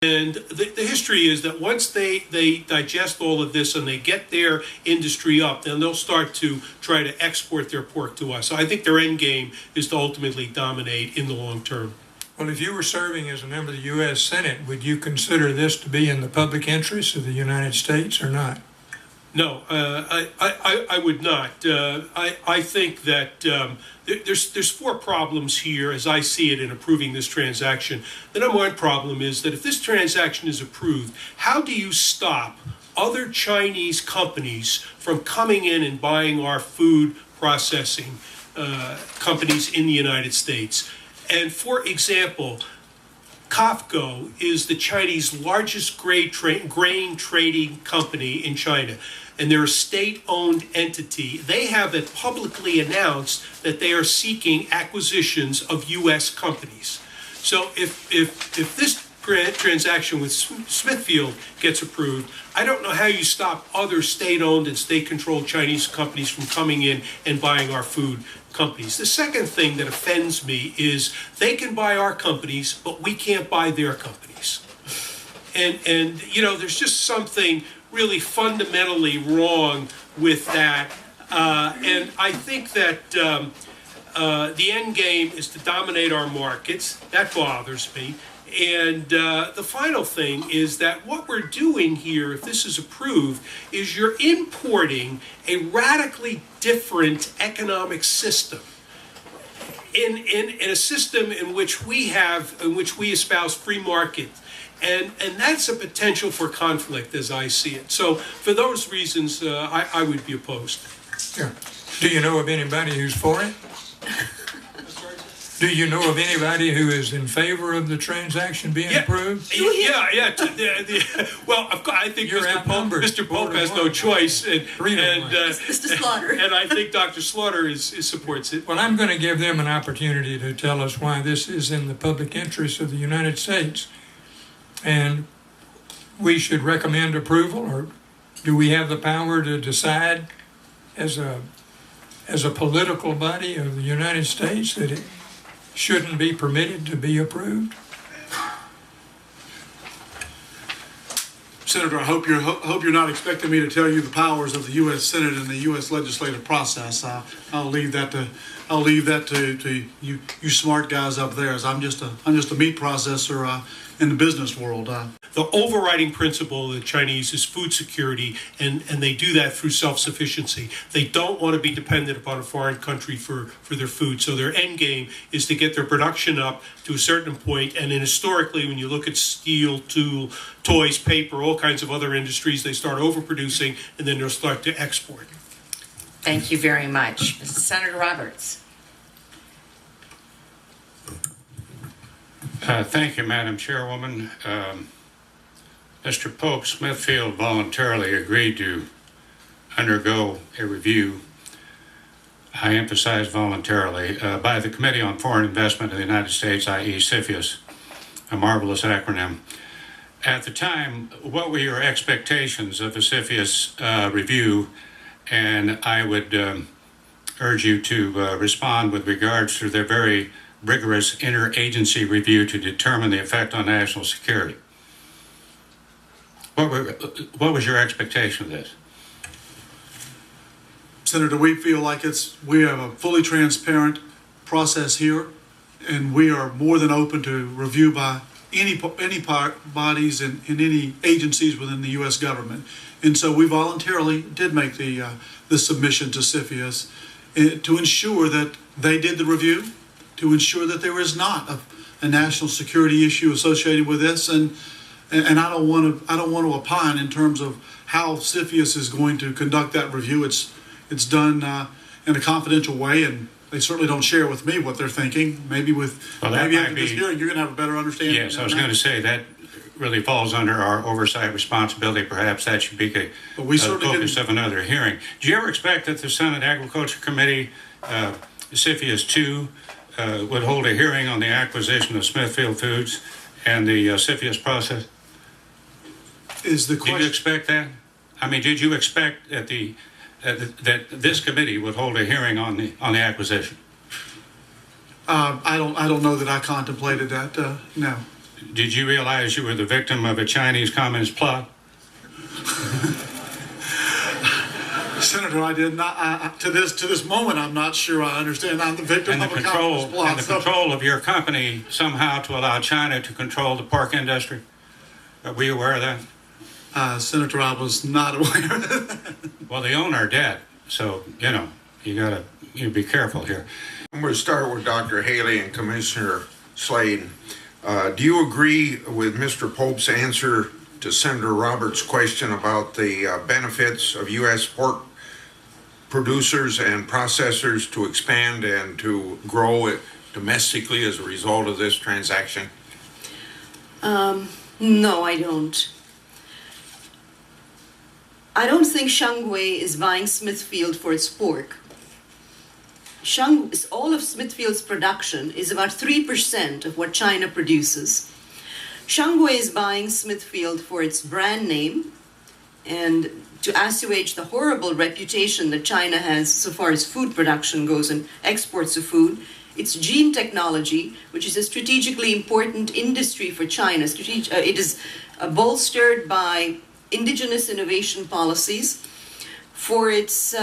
And the history is that once they digest all of this and they get their industry up, then they'll start to try to export their pork to us. So I think their end game is to ultimately dominate in the long term. Well, if you were serving as a member of the U.S. Senate, would you consider this to be in the public interest of the United States or not? No, I would not. I think that there's four problems here as I see it in approving this transaction. The number one problem is that if this transaction is approved, how do you stop other Chinese companies from coming in and buying our food processing companies in the United States? And for example, COFCO is the Chinese largest grain trading company in China, and they're a state-owned entity. They have publicly announced that they are seeking acquisitions of U.S. companies. So if this transaction with Smithfield gets approved, I don't know how you stop other state-owned and state-controlled Chinese companies from coming in and buying our food companies. The second thing that offends me is they can buy our companies, but we can't buy their companies. And you know, there's just something really fundamentally wrong with that. And I think that the end game is to dominate our markets. That bothers me. And the final thing is that what we're doing here, if this is approved, is you're importing a radically different economic system. In a system in which we espouse free market. And that's a potential for conflict as I see it. So for those reasons, I would be opposed. Yeah. Do you know of anybody who's for it? Do you know of anybody who is in favor of the transaction being approved? Yeah. Well, I think Mr. Pope has no choice, and Mr. Slaughter. And I think Dr. Slaughter supports it. Well, I'm going to give them an opportunity to tell us why this is in the public interest of the United States. And we should recommend approval, or do we have the power to decide as a political body of the United States that it shouldn't be permitted to be approved? Senator, I hope you're not expecting me to tell you the powers of the U.S. Senate and the U.S. legislative process. I'll leave that to you smart guys up there. As I'm just a meat processor in the business world. The overriding principle of the Chinese is food security, and they do that through self-sufficiency. They don't want to be dependent upon a foreign country for their food. So their end game is to get their production up to a certain point. And then historically, when you look at steel, tool, toys, paper, all kinds of other industries, they start overproducing, and then they'll start to export. Thank you very much. Senator Roberts. Thank you, Madam Chairwoman. Mr. Pope, Smithfield voluntarily agreed to undergo a review, I emphasize voluntarily, by the Committee on Foreign Investment of the United States, i.e. CFIUS, a marvelous acronym. At the time, what were your expectations of the CFIUS review? And I would urge you to respond with regards to their very rigorous interagency review to determine the effect on national security. What was your expectation of this? Senator, we feel like we have a fully transparent process here, and we are more than open to review by any bodies and any agencies within the U.S. government. And so we voluntarily did make the submission to CFIUS to ensure that they did the review, to ensure that there is not a national security issue associated with this, and I don't want to opine in terms of how CFIUS is going to conduct that review. It's done in a confidential way, and they certainly don't share with me what they're thinking. Maybe after this hearing, you're going to have a better understanding. Yes, I was going to say that really falls under our oversight responsibility. Perhaps that should be the focus of another hearing. Do you ever expect that the Senate Agriculture Committee, CFIUS 2, would hold a hearing on the acquisition of Smithfield Foods and the CFIUS process? Is the question? Did you expect that? I mean, did you expect that that this committee would hold a hearing on the acquisition? I don't know that I contemplated that. No. Did you realize you were the victim of a Chinese Communist plot? Senator, I did not. To this moment, I'm not sure I understand. I'm the victim And the of a communist plot. and the control of your company somehow to allow China to control the pork industry? Were you aware of that? Senator, I was not aware of that. Well, they own our debt, so you gotta be careful here. I'm going to start with Dr. Haley and Commissioner Slade. Do you agree with Mr. Pope's answer to Senator Roberts' question about the benefits of U.S. pork producers and processors to expand and to grow it domestically as a result of this transaction? No, I don't. I don't think Shangwei is buying Smithfield for its pork. All of Smithfield's production is about 3% of what China produces. Shangwei is buying Smithfield for its brand name and to assuage the horrible reputation that China has so far as food production goes and exports of food. It's gene technology, which is a strategically important industry for China. It is bolstered by indigenous innovation policies for its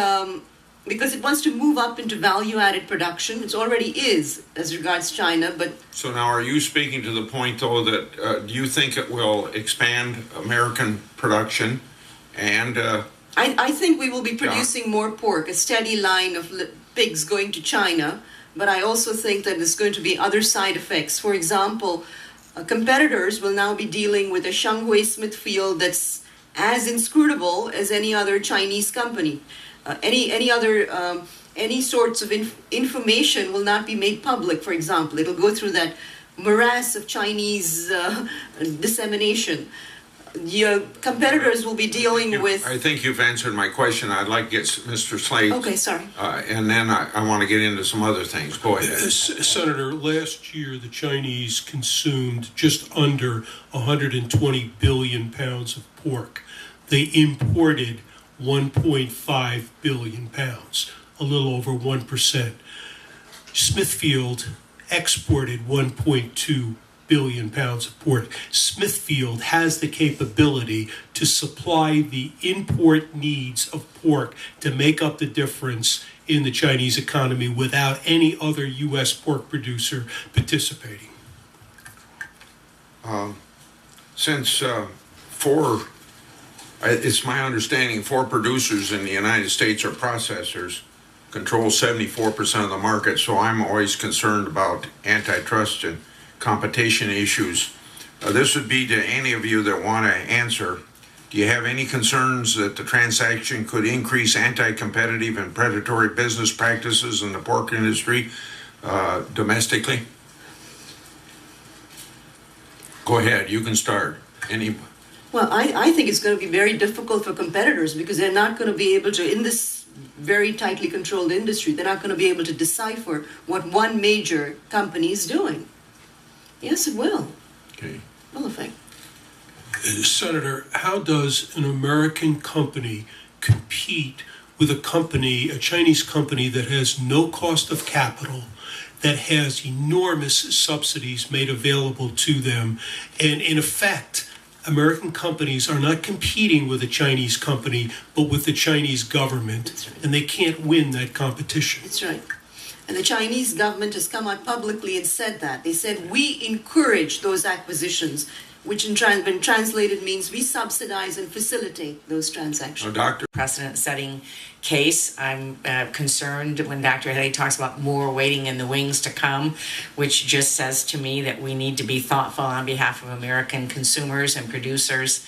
because it wants to move up into value-added production. It already is as regards China, but... So now are you speaking to the point, though, that do you think it will expand American production and... I think we will be producing more pork, a steady line of pigs going to China, but I also think that there's going to be other side effects. For example, competitors will now be dealing with a Shangwei Smithfield that's as inscrutable as any other Chinese company. Any sorts of information will not be made public, for example. It'll go through that morass of Chinese dissemination. Your competitors will be dealing with... I think you've answered my question. I'd like to get Mr. Slade. Okay, sorry. And then I want to get into some other things. Go ahead. Senator, last year the Chinese consumed just under 120 billion pounds of pork. They imported 1.5 billion pounds, a little over 1%. Smithfield exported 1.2 billion pounds of pork. Smithfield has the capability to supply the import needs of pork to make up the difference in the Chinese economy without any other U.S. pork producer participating. Since it's my understanding 4 producers in the United States or processors control 74% of the market, so I'm always concerned about antitrust and competition issues. This would be to any of you that want to answer. Do you have any concerns that the transaction could increase anti-competitive and predatory business practices in the pork industry domestically? Go ahead, you can start. Well, I think it's going to be very difficult for competitors because they're not going to be able to, in this very tightly controlled industry, they're not going to be able to decipher what one major company is doing. Yes, it will. Okay. Will affect. Senator, how does an American company compete with a Chinese company that has no cost of capital, that has enormous subsidies made available to them, and in effect, American companies are not competing with a Chinese company, but with the Chinese government, That's right. and they can't win that competition. That's right. And the Chinese government has come out publicly and said that. They said, we encourage those acquisitions, which when translated means we subsidize and facilitate those transactions. Doctor. Precedent-setting case. I'm concerned when Dr. Haley talks about more waiting in the wings to come, which just says to me that we need to be thoughtful on behalf of American consumers and producers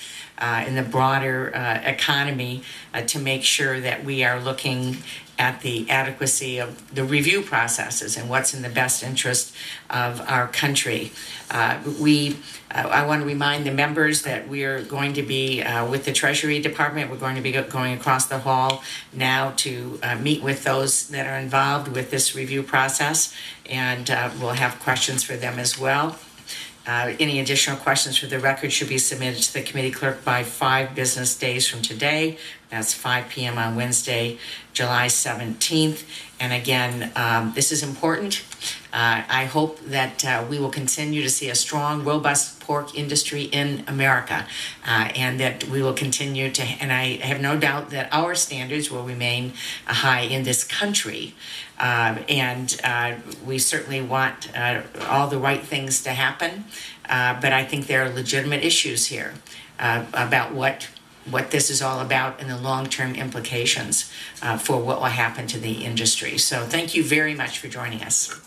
in the broader economy to make sure that we are looking at the adequacy of the review processes and what's in the best interest of our country. I want to remind the members that we are going to be with the Treasury Department. We're going to be going across the hall now to meet with those that are involved with this review process, and we'll have questions for them as well. Any additional questions for the record should be submitted to the committee clerk by 5 business days from today. That's 5 p.m. on Wednesday, July 17th. And again, this is important. I hope that we will continue to see a strong, robust pork industry in America, and that we will continue to, and I have no doubt that our standards will remain high in this country. And we certainly want all the right things to happen, but I think there are legitimate issues here about what this is all about and the long-term implications for what will happen to the industry. So thank you very much for joining us.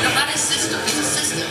Not a system, it's a system.